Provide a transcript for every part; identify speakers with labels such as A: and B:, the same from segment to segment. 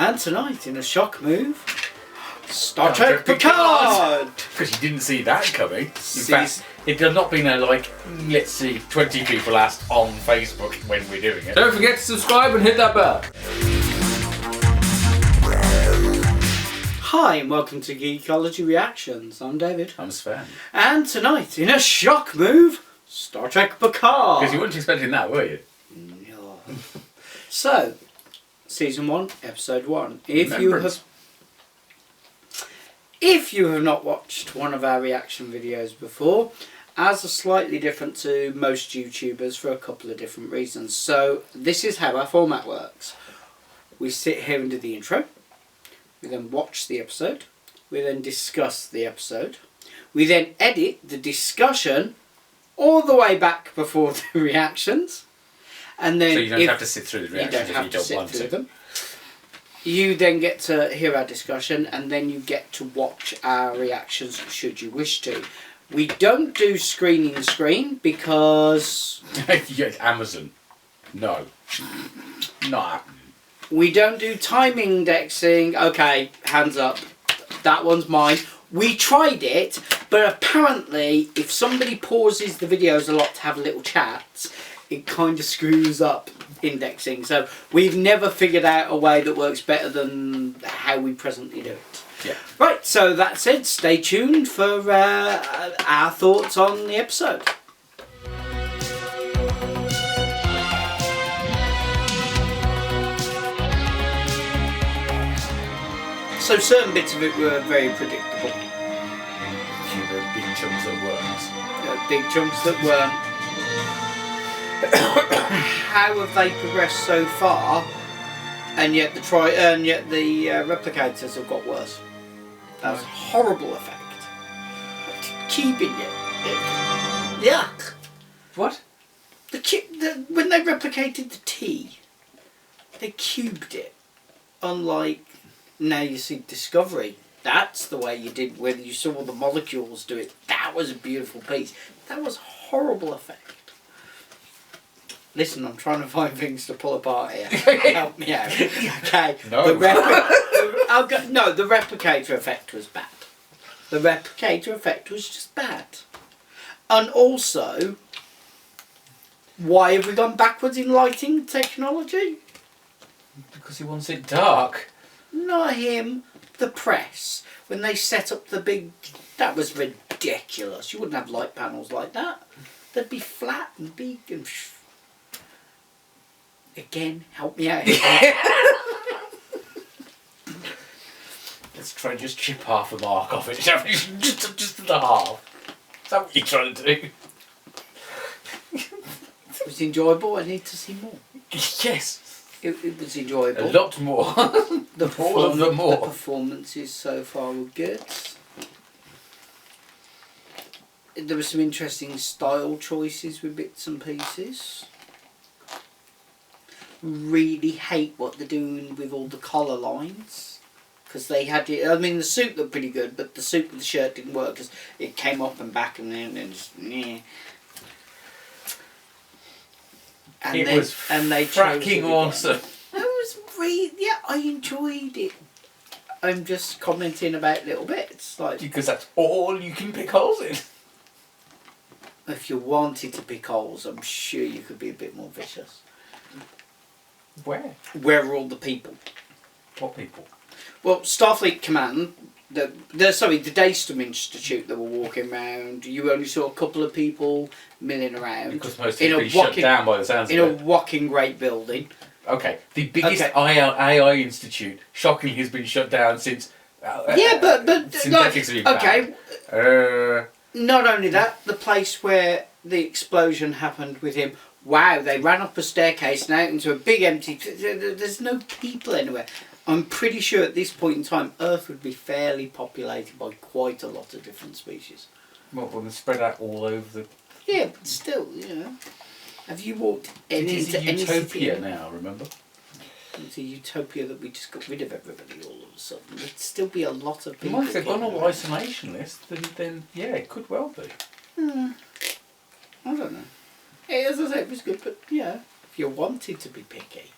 A: And tonight, in a shock move, Star Trek Picard!
B: Because you didn't see that coming. In fact, it had not been like, let's see, 20 people asked on Facebook when we're doing it.
C: Don't forget to subscribe and hit that bell.
A: Hi, and welcome to Geekology Reactions. I'm David.
B: I'm Sven.
A: And tonight, in a shock move, Star Trek Picard!
B: Because you weren't expecting that, were you?
A: No. So, Season 1, Episode 1.
B: Remembrance.
A: If you have not watched one of our reaction videos before, ours are slightly different to most YouTubers for a couple of different reasons. So this is how our format works. We sit here and do the intro. We then watch the episode. We then discuss the episode. We then edit the discussion all the way back before the reactions. And then
B: so you don't have to sit through the reactions if you don't want to.
A: Them. You then get to hear our discussion, and then you get to watch our reactions should you wish to. We don't do screening the screen because...
B: Amazon. No. Not happening.
A: We don't do time indexing. Okay, hands up. That one's mine. We tried it, but apparently if somebody pauses the videos a lot to have little chats, it kind of screws up indexing. So we've never figured out a way that works better than how we presently do it.
B: Yeah.
A: Right, so that said, stay tuned for our thoughts on the episode. So certain bits of it were very predictable.
B: Big chunks that weren't.
A: Big chunks that weren't. How have they progressed so far, and yet the replicators have got worse? That was a horrible effect. Keeping it. Yuck.
B: What?
A: When they replicated the tea, they cubed it. Unlike now you see Discovery. That's the way you did when you saw the molecules do it. That was a beautiful piece. That was a horrible effect. Listen, I'm trying to find things to pull apart here. Help me out. Okay.
B: No.
A: The replicator effect was bad. The replicator effect was just bad. And also, why have we gone backwards in lighting technology?
B: Because he wants it dark.
A: Not him. The press. When they set up the big... That was ridiculous. You wouldn't have light panels like that. They'd be flat and big and... Again, help me out here.
B: Let's try and just chip half a mark off it. just the half. Is that what you're trying to do?
A: It was enjoyable. I need to see more.
B: Yes.
A: It was enjoyable.
B: A lot more. All of them more.
A: The performances so far were good. There were some interesting style choices with bits and pieces. Really hate what they're doing with all the collar lines, because they had it. I mean, the suit looked pretty good, but the suit with the shirt didn't work because it came up and back and then just yeah. And
B: it was fracking awesome.
A: It was yeah, I enjoyed it. I'm just commenting about little bits, like
B: because that's all you can pick holes in.
A: If you wanted to pick holes, I'm sure you could be a bit more vicious.
B: Where?
A: Where are all the people?
B: What people?
A: Well, Starfleet Command, the Daystrom Institute that were walking around, you only saw a couple of people milling around.
B: Because most of them been shut down by the sounds of it.
A: In a whocking great building.
B: Okay, the biggest AI institute, shockingly, has been shut down since...
A: synthetics have been banned. Not only that, the place where the explosion happened with him, wow, they ran up a staircase and out into a big empty... There's no people anywhere. I'm pretty sure at this point in time, Earth would be fairly populated by quite a lot of different species.
B: Well, they're spread out all over the...
A: Yeah, but still, you know. Have you walked into any
B: utopia now, remember?
A: It's a utopia that we just got rid of everybody all of a sudden. There'd still be a lot of people.
B: Well, if they've gone all isolationist, then yeah, it could well be.
A: I don't know. Yeah, as I say, it was good, but yeah, if you wanted to be picky,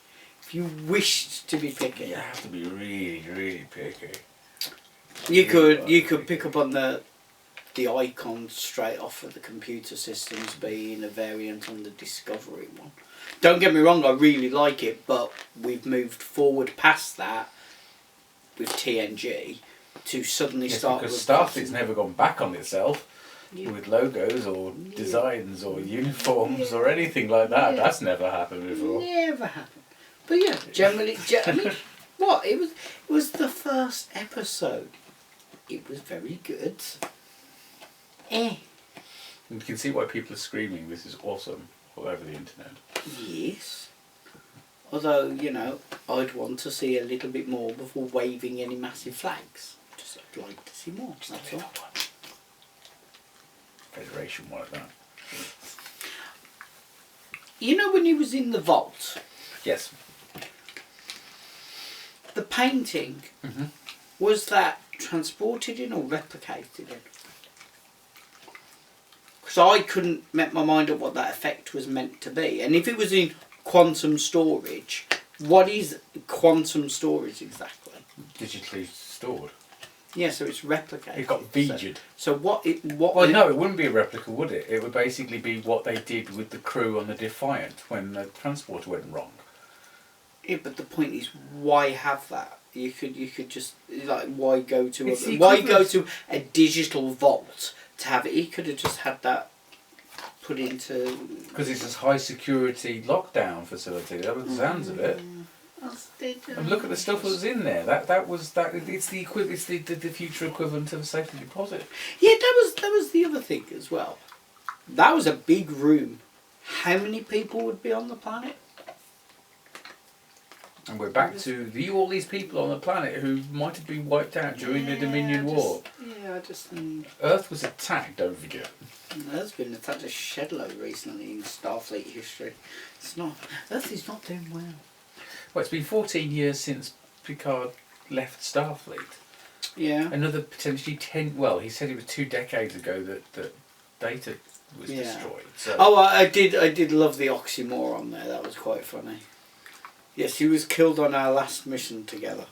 A: If you wished to be picky,
B: You have to be really, really picky.
A: you could pick up on the icon straight off of the computer systems being a variant on the Discovery one. Don't get me wrong, I really like it, but we've moved forward past that with TNG to suddenly start
B: because
A: with
B: Starfleet's never gone back on itself with logos or designs or uniforms or anything like that.
A: Yeah.
B: That's never happened before.
A: Never happened. But yeah, generally, I mean, what it was the first episode. It was very good.
B: You can see why people are screaming, "This is awesome," all over the internet.
A: Yes. Although, you know, I'd want to see a little bit more before waving any massive flags. Just I'd like to see more. That's all.
B: Federation one like that.
A: You know when he was in the vault,
B: Yes.
A: the painting, was that transported in or replicated in? Because I couldn't make my mind up what that effect was meant to be. And if it was in quantum storage, what is quantum storage exactly?
B: Digitally stored.
A: Yeah, so it's replicated.
B: It got VJ'd.
A: So what?
B: Well, no, it wouldn't be a replica, would it? It would basically be what they did with the crew on the Defiant when the transporter went wrong.
A: Yeah, but the point is, why have that? You could just like why go to
B: It's the
A: why go
B: equivalent-
A: to a digital vault to have it? He could have just had that put into.
B: Because it's a high security lockdown facility. That was the sounds of it. And look at the stuff that was in there. That was that. It's the It's the future equivalent of a safety deposit.
A: Yeah, that was the other thing as well. That was a big room. How many people would be on the planet?
B: And we're back to all these people on the planet who might have been wiped out during the Dominion War.
A: Yeah, I just think
B: Earth was attacked. Don't forget.
A: Earth's been attacked a shed load recently in Starfleet history. It's not. Earth is not doing well.
B: Well, it's been 14 years since Picard left Starfleet.
A: Yeah.
B: Another potentially 10. Well, he said it was 2 decades ago that Data was destroyed. So.
A: Oh, I did love the oxymoron there. That was quite funny. Yes, he was killed on our last mission together.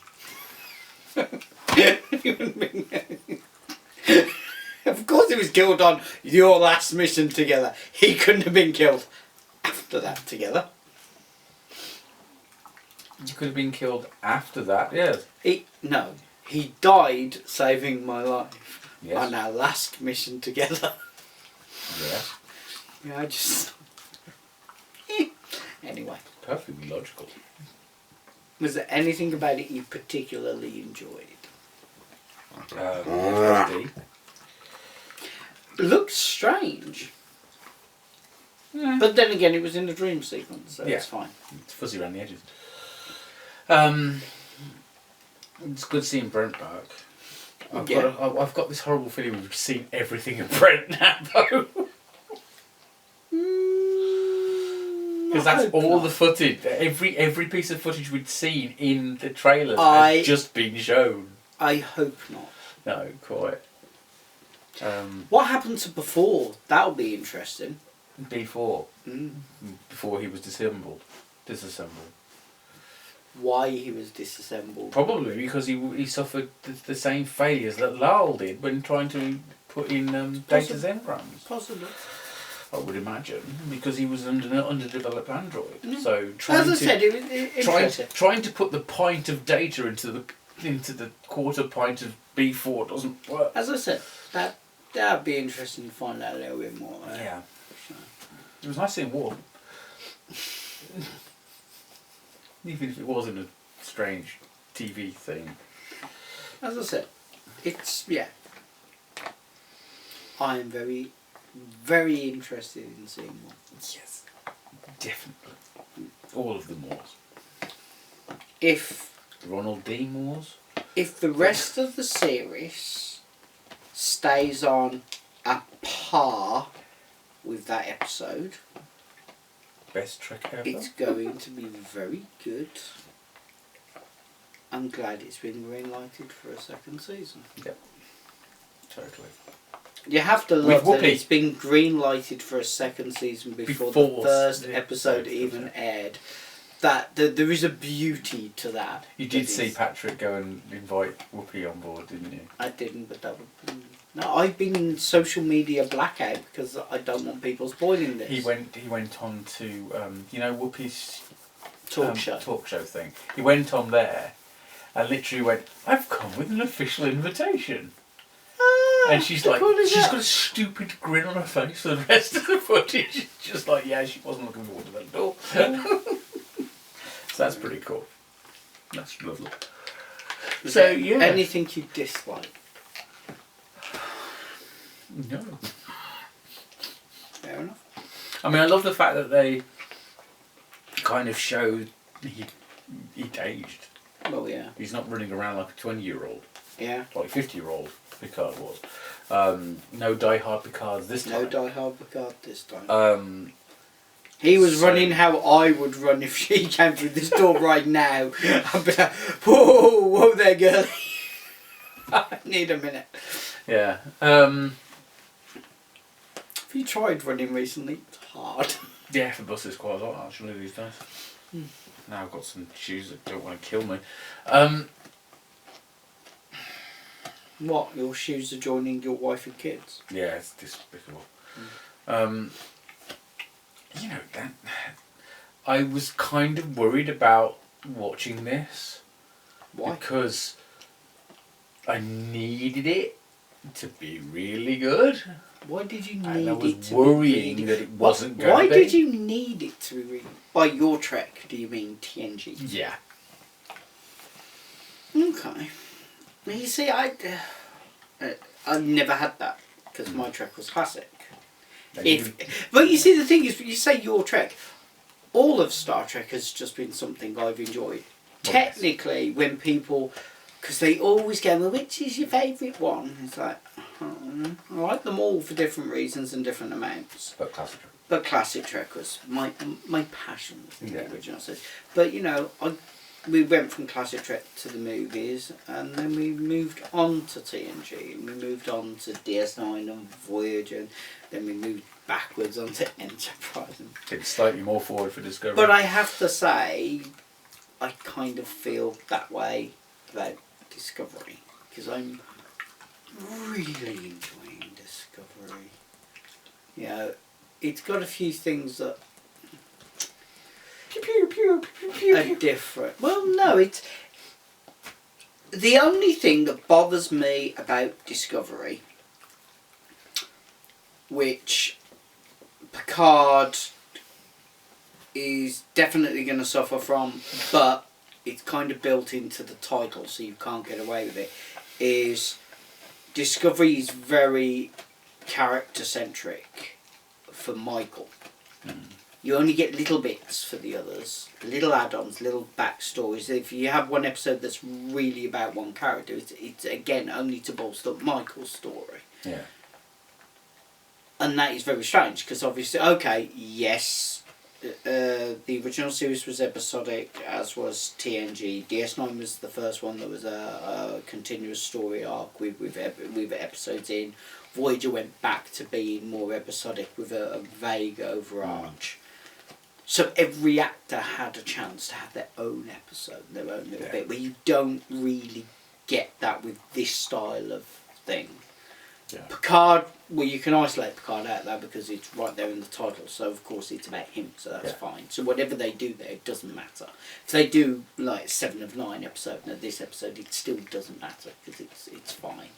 A: Of course he was killed on your last mission together. He couldn't have been killed after that together.
B: You could have been killed after that, yes.
A: He died saving my life
B: Yes.
A: on our last mission together.
B: Yes.
A: Yeah, I just... Anyway.
B: Perfectly logical.
A: Was there anything about it you particularly enjoyed?
B: FSD.
A: It looked strange.
B: Yeah.
A: But then again, it was in the dream sequence, so
B: Yeah.
A: it's fine.
B: It's fuzzy around the edges. It's good seeing Brent back. I've got this horrible feeling we've seen everything of Brent now, though. Because that's all the footage. Every piece of footage we'd seen in the trailers has just been shown.
A: I hope not.
B: No, quite.
A: What happened to before? That'll be interesting.
B: Before he was disassembled.
A: Why he was disassembled?
B: Probably because he suffered the same failures that Lal did when trying to put in Data's engrams.
A: Possibly.
B: I would imagine, because he was an underdeveloped android. So
A: As I said, it was interesting.
B: trying to put the pint of data into the quarter pint of B4 doesn't work.
A: As I said, that'd be interesting to find out a little bit more.
B: Yeah. It was nice seeing War. Even if it wasn't a strange TV thing.
A: As I said, yeah. I am very, very interested in seeing more.
B: Yes. Definitely. All of the Moors.
A: If
B: Ronald D. Moores.
A: If the rest of the series stays on a par with that episode,
B: Best Trek ever.
A: it's going to be very good. I'm glad it's been green-lighted for a second season.
B: Yep. Totally.
A: You have to love
B: With
A: that
B: Whoopi.
A: it's been green-lighted for a second season before the first episode even aired. there is a beauty to that.
B: You did see Patrick go and invite Whoopi on board, didn't you?
A: I didn't, but that would. No, I've been in social media blackout because I don't want people spoiling this.
B: He went on to you know Whoopi's
A: talk
B: show thing. He went on there and literally went, "I've come with an official invitation." And she's like, she's got a stupid grin on her face for the rest of the footage. She's just like, yeah, she wasn't looking forward to that at all. So that's pretty cool. That's lovely. So yeah.
A: Anything you dislike?
B: No.
A: Fair enough.
B: I mean, I love the fact that they kind of showed he'd aged.
A: Well, yeah.
B: He's not running around like a 20-year-old.
A: Yeah.
B: Like 50-year-old Picard was. No die-hard Picards this time.
A: No die-hard Picard this time. He was running how I would run if she came through this door right now. I'd be like, whoa there, girlie. I need a minute.
B: Yeah.
A: Have you tried running recently? It's hard.
B: Yeah, for buses quite a lot actually these days. Now I've got some shoes that don't want to kill me.
A: What? Your shoes are joining your wife and kids?
B: Yeah, it's despicable. You know, I was kind of worried about watching this.
A: Why?
B: Because I needed it to be really good.
A: Why did you need
B: and I was
A: it to
B: worrying
A: be
B: that it wasn't going
A: Why
B: to be.
A: did you need it to be really... By your Trek, do you mean TNG?
B: Yeah.
A: Okay. Well, you see, I've never had that, because my Trek was classic. But you see, the thing is, when you say your Trek, all of Star Trek has just been something I've enjoyed. Technically, when people... Because they always go, well, which is your favourite one? It's like, I like them all for different reasons and different amounts.
B: But
A: Classic Trek was my passion in the original series. But, you know, we went from Classic Trek to the movies, and then we moved on to TNG, and we moved on to DS9 and Voyager, and then we moved backwards onto Enterprise.
B: It's slightly more forward for Discovery.
A: But I have to say, I kind of feel that way about Discovery, because I'm really enjoying Discovery. You know, it's got a few things that are different. Well, no, it's... The only thing that bothers me about Discovery, which Picard is definitely going to suffer from, but it's kind of built into the title, so you can't get away with it, is Discovery is very character-centric for Michael. You only get little bits for the others, little add-ons, little backstories. If you have one episode that's really about one character, it's again only to bolster up Michael's story.
B: Yeah.
A: And that is very strange, because obviously, okay, yes, the original series was episodic, as was TNG. DS9 was the first one that was a continuous story arc with episodes in. Voyager went back to being more episodic with a vague overarch. So every actor had a chance to have their own episode, their own little bit, where you don't really get that with this style of thing.
B: Yeah.
A: Picard, well, you can isolate Picard out there because it's right there in the title, so of course it's about him, so that's fine. So whatever they do there, it doesn't matter. If they do like 7 of 9 episode, now this episode, it still doesn't matter because it's fine.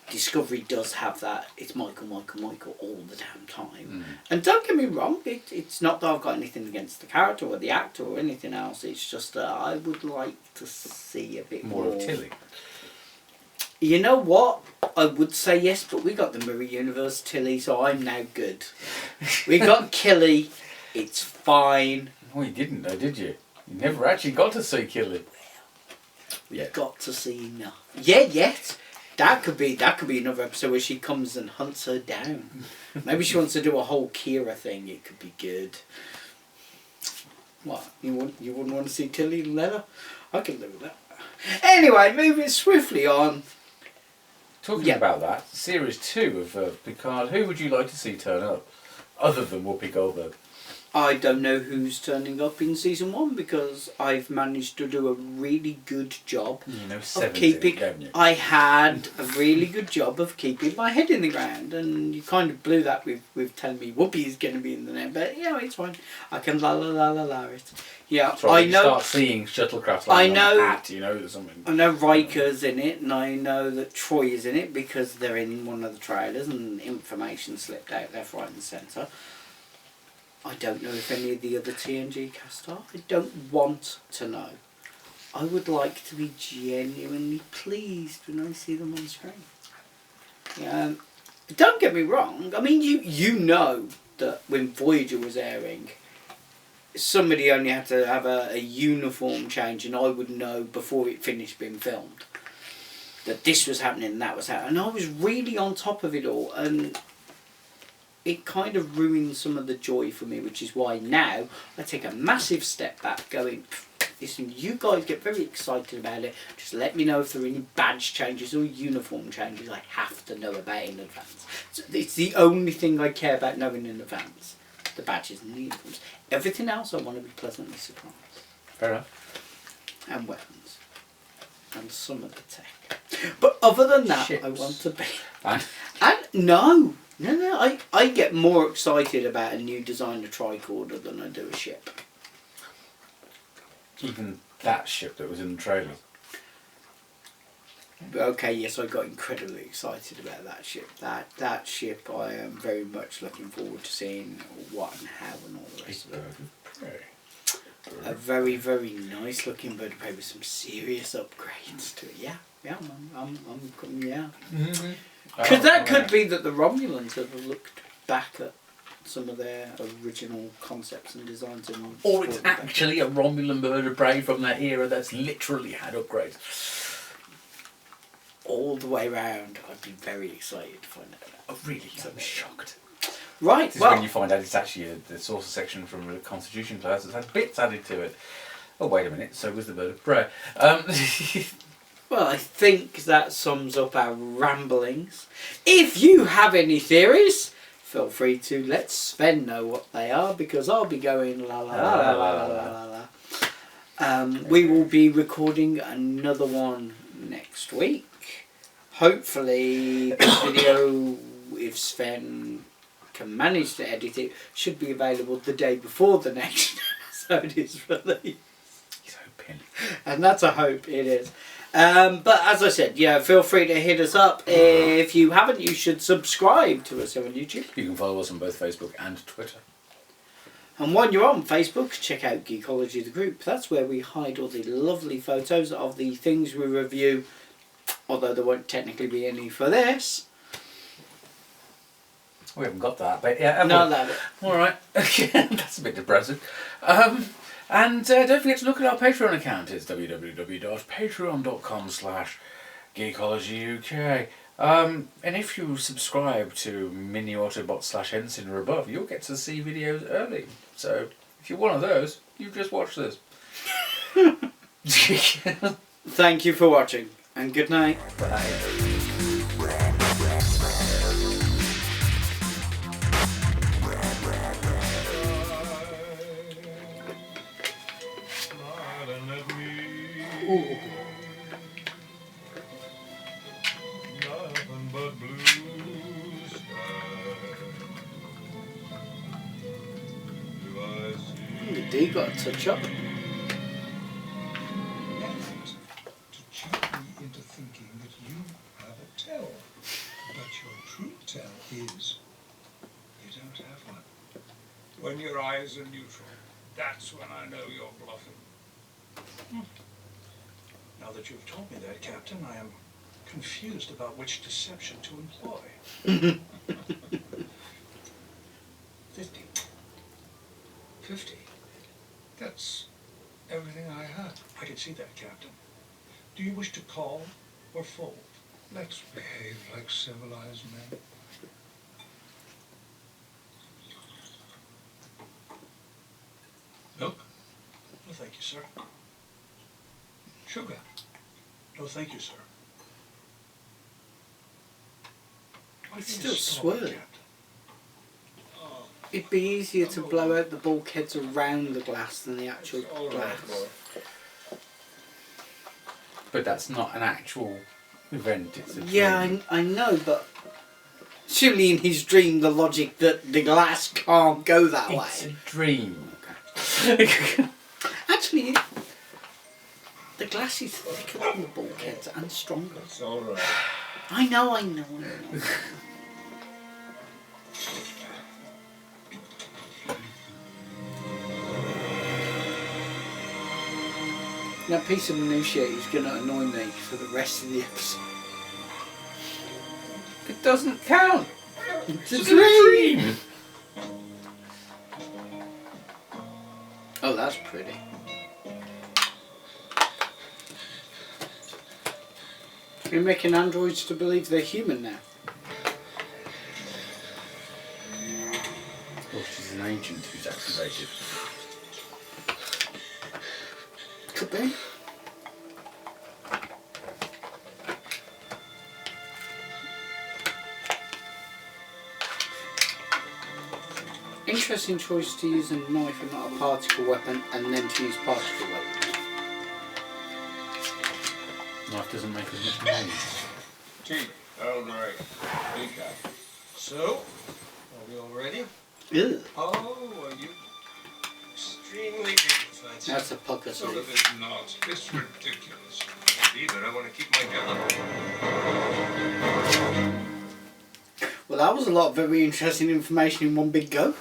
A: Discovery does have that, it's Michael all the damn time. And don't get me wrong, it's not that I've got anything against the character or the actor or anything else, it's just that I would like to see a bit more
B: of Tilly.
A: You know what? I would say yes, but we got the Mirror Universe Tilly, so I'm now good. We got Killy, it's fine.
B: Oh, you didn't though, did you? You never actually got to see Killy.
A: We got to see enough. Yes. That could be another episode where she comes and hunts her down. Maybe she wants to do a whole Kira thing. It could be good. What? You wouldn't want to see Tilly and Leather? I could live with that. Anyway, moving swiftly on.
B: Talking about that, Series 2 of Picard, who would you like to see turn up? Other than Whoopi Goldberg.
A: I don't know who's turning up in season 1 because I've managed to do a really good job of keeping. I had a really good job of keeping my head in the ground, and you kind of blew that with telling me Whoopi is going to be in the net. But yeah, it's fine. I can la la la la la it. Yeah,
B: right,
A: I know.
B: You start seeing shuttlecrafts like on a hat, you know, there's something.
A: I know Riker's in it, and I know that Troy is in it because they're in one of the trailers, and information slipped out left, right, and centre. I don't know if any of the other TNG cast are. I don't want to know. I would like to be genuinely pleased when I see them on screen. Don't get me wrong. I mean, you know that when Voyager was airing, somebody only had to have a uniform change, and I would know before it finished being filmed that this was happening and that was happening. And I was really on top of it all, and it kind of ruined some of the joy for me, which is why now I take a massive step back going, listen, you guys get very excited about it, just let me know if there are any badge changes or uniform changes I have to know about in advance. So it's the only thing I care about knowing in advance, the badges and the uniforms. Everything else I want to be pleasantly surprised.
B: Fair enough.
A: And weapons. And some of the tech. But other than that,
B: Ships.
A: I want to be...
B: And
A: No, I get more excited about a new designer tricorder than I do a ship.
B: even that ship that was in the trailer.
A: Okay, yes, I got incredibly excited about that ship. That ship, I am very much looking forward to seeing what and how and all the rest of it. A very, very nice looking bird of prey with some serious upgrades to it. Yeah, I'm yeah.
B: Mm-hmm.
A: Because that could be that the Romulans have looked back at some of their original concepts and designs. And
B: or it's actually a Romulan bird of prey from that era that's literally had upgrades.
A: All the way round, I'd be very excited to find out.
B: Oh, really? I'm shocked.
A: Right,
B: This is when you find out it's actually the source section from the Constitution class that's had bits added to it. Oh, wait a minute, so was the bird of prey.
A: Well, I think that sums up our ramblings. If you have any theories, feel free to let Sven know what they are, because I'll be going la la la la la la la la. We will be recording another one next week. Hopefully this video, if Sven can manage to edit it, should be available the day before the next episode is released.
B: He's hoping.
A: And that's a hope, it is. But as I said, yeah, feel free to hit us up. If you haven't, you should subscribe to us here on YouTube.
B: You can follow us on both Facebook and Twitter.
A: And while you're on Facebook, check out Geekology the group. That's where we hide all the lovely photos of the things we review, although there won't technically be any for this.
B: We haven't got that, but yeah.
A: No, that bit.
B: Alright, that's a bit depressing. And don't forget to look at our Patreon account. It's www.patreon.com/GeekologyUK. And if you subscribe to Mini Autobot /Ensign or above, you'll get to see videos early. So if you're one of those, you just watch this.
A: Thank you for watching, and good night.
B: Bye.
A: Ooh.
D: Nothing but blue skies. Do I see?
A: D got a touch up.
D: To cheat me into thinking that you have a tell. But your true tell is you don't have one. When your eyes are neutral, that's when I know you're bluffing. Now that you've told me that, Captain, I am confused about which deception to employ. 50. 50. That's everything I have. I can see that, Captain. Do you wish to call or fold? Let's behave like civilized men. Milk? No, thank you, sir. Sugar? No, thank you, sir.
A: It's still swirling.
D: Captain. Oh.
A: It'd be easier to blow out the bulkheads around the glass than the actual
D: All right,
A: glass.
D: boy.
B: But that's not an actual event, it's a dream.
A: Yeah, I know, but surely in his dream the logic that the glass can't go that
B: It's
A: way.
B: a dream.
A: Actually, the glass is thicker than the bulkheads and stronger.
D: It's all right.
A: I know. That piece of minutiae is going to annoy me for the rest of the episode.
B: It doesn't count.
A: It's
B: It's a dream.
A: Oh, that's pretty. You're making androids to believe they're human now.
B: Oh, she's an agent who's activated.
A: Could be. Interesting choice to use a knife and not a particle weapon, and then to use particle weapons.
B: Knife doesn't make as much noise.
D: Tea. All right. Decaf. So, are we all ready?
A: Ew.
D: Oh, are you extremely dignified?
A: That's a pucker
D: So
A: sleeve.
D: it's not. It's ridiculous. Either I want to keep my job.
A: Well, that was a lot of very interesting information in one big go.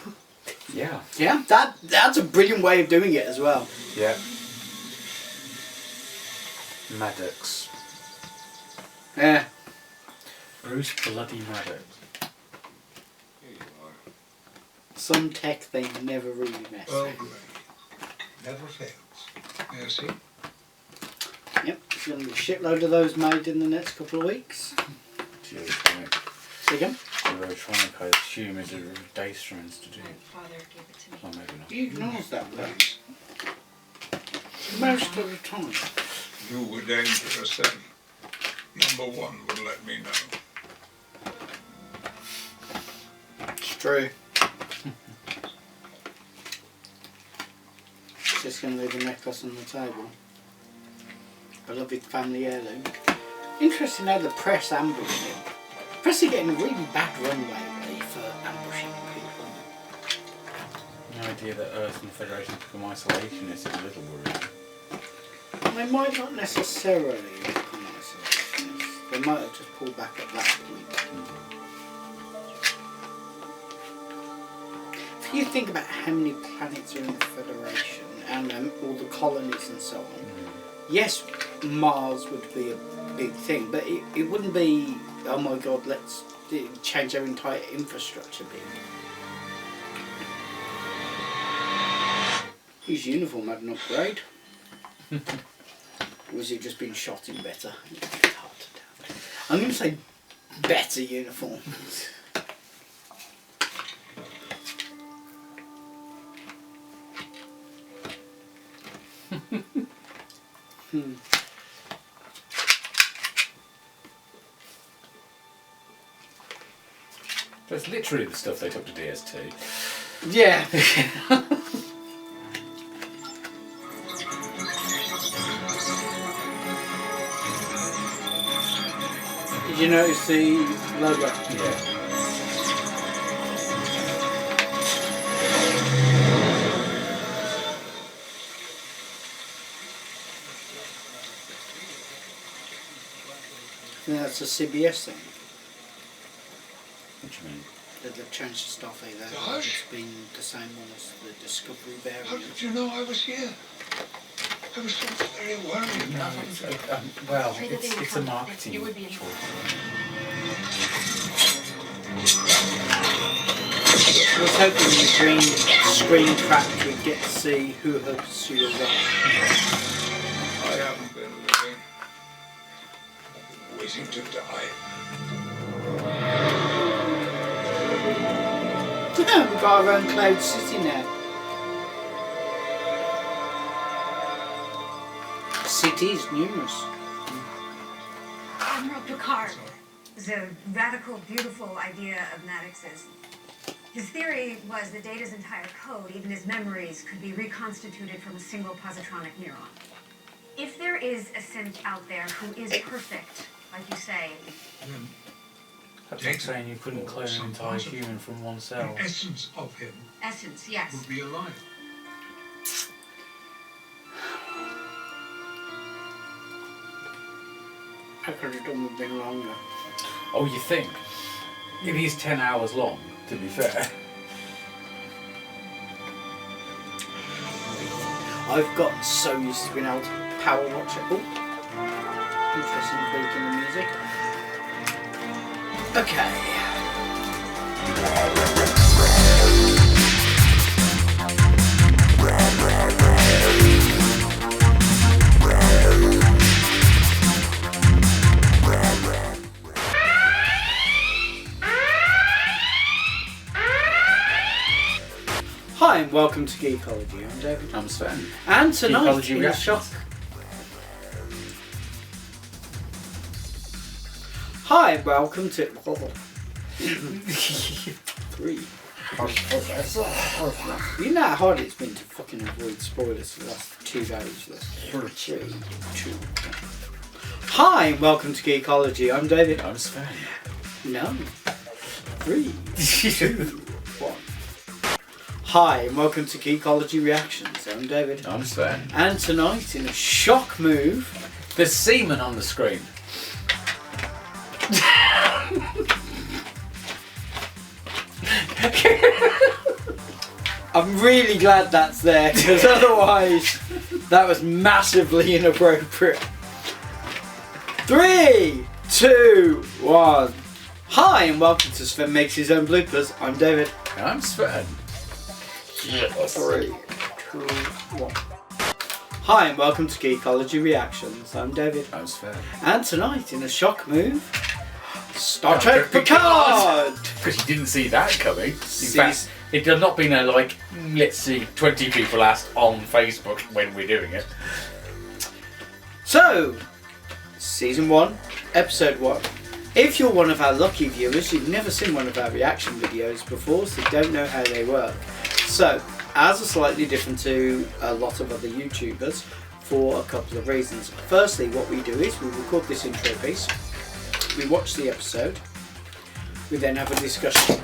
B: Yeah.
A: Yeah, that's a brilliant way of doing it as well.
B: Yeah. Maddox.
A: Yeah.
B: Bruce Bloody Maddox.
D: Here you are.
A: Some tech they never really mess
D: Well,
A: with.
D: great. Never fails. Yeah, see?
A: Yep, there's going to be a shitload of those made in the next couple of weeks.
B: Geotronic.
A: See again?
B: Geotronic, I assume, is a Data Institute.
E: My father gave it to me.
B: Or maybe not.
A: He ignores that one. Most of the time.
D: You were dangerous then. Number one would let me know.
A: It's true. Just going to leave a necklace on the table. Beloved family heirloom. Interesting how the press ambushed him. Press are getting a really bad run lately for ambushing people.
B: The idea that Earth and the Federation become isolationists is a little worrying.
A: They might not necessarily become isolationists. They might have just pulled back at that point. If you think about how many planets are in the Federation and all the colonies and so on, yes, Mars would be a big thing, but it wouldn't be, oh my god, let's change our entire infrastructure big. His uniform had an upgrade. Or was it just been shot in better? It's hard to tell. I'm going to say better uniforms.
B: That's literally the stuff they took to DS2.
A: Yeah. Did you notice the logo?
B: Yeah.
A: I think that's a CBS thing.
B: What do you mean?
A: That they've changed the stuff there.
D: Gosh.
A: It's been the same one as the Discovery
D: How
A: variant.
D: did you know I was here? I was so very worried.
B: Well,
E: Afraid that they would
B: it's a
E: come.
B: marketing
E: You would be in
B: choice.
A: I was hoping the screen cracked would get to see who her pursuers are.
D: I haven't been living. I've been waiting to die.
A: We've got our own Cloud City now. Cities, numerous.
F: Admiral Picard. The radical, beautiful idea of Maddox's.
E: His theory was that Data's entire code, even his memories, could be reconstituted from a single positronic neuron. If there is a synth out there who is perfect, like you say,
D: Then
B: That's like saying you couldn't clone an entire human from one cell.
D: the essence of him
E: essence, yes.
D: would be alive.
A: I could have done with a bit longer.
B: Oh, you think? It is 10 hours long, to be fair.
A: I've got so used to being able to power watch it. Oh, interesting tweak in the music. Okay. Hi and welcome to Geekology. I'm David.
B: I'm Sven.
A: And tonight
B: Geekology
A: in a
B: Reactions.
A: shock. Hi and welcome to 3. You know how hard it's been to fucking avoid spoilers for the last 2 days. 3, 2, 1. Hi and welcome to Geekology. I'm David.
B: I'm Sven.
A: No. 3, 2, 1. Hi and welcome to Geekology Reactions. I'm David.
B: I'm Sven.
A: And tonight, in a shock move,
B: There's semen on the screen.
A: I'm really glad that's there because otherwise that was massively inappropriate. 3, 2, 1. Hi and welcome to Sven Makes His Own Bloopers. I'm David.
B: I'm Sven.
A: 3, 2, 1. Hi and welcome to Geekology Reactions. I'm David.
B: I'm Sven.
A: And tonight, in a shock move, Star Trek Picard!
B: Because you didn't see that coming. In
A: See-
B: fact, it had not been a let's see, 20 people asked on Facebook when we're doing it.
A: So, Season 1, Episode 1. If you're one of our lucky viewers, you've never seen one of our reaction videos before, so you don't know how they work. So, ours are slightly different to a lot of other YouTubers for a couple of reasons. Firstly, what we do is we record this intro piece, we watch the episode, we then have a discussion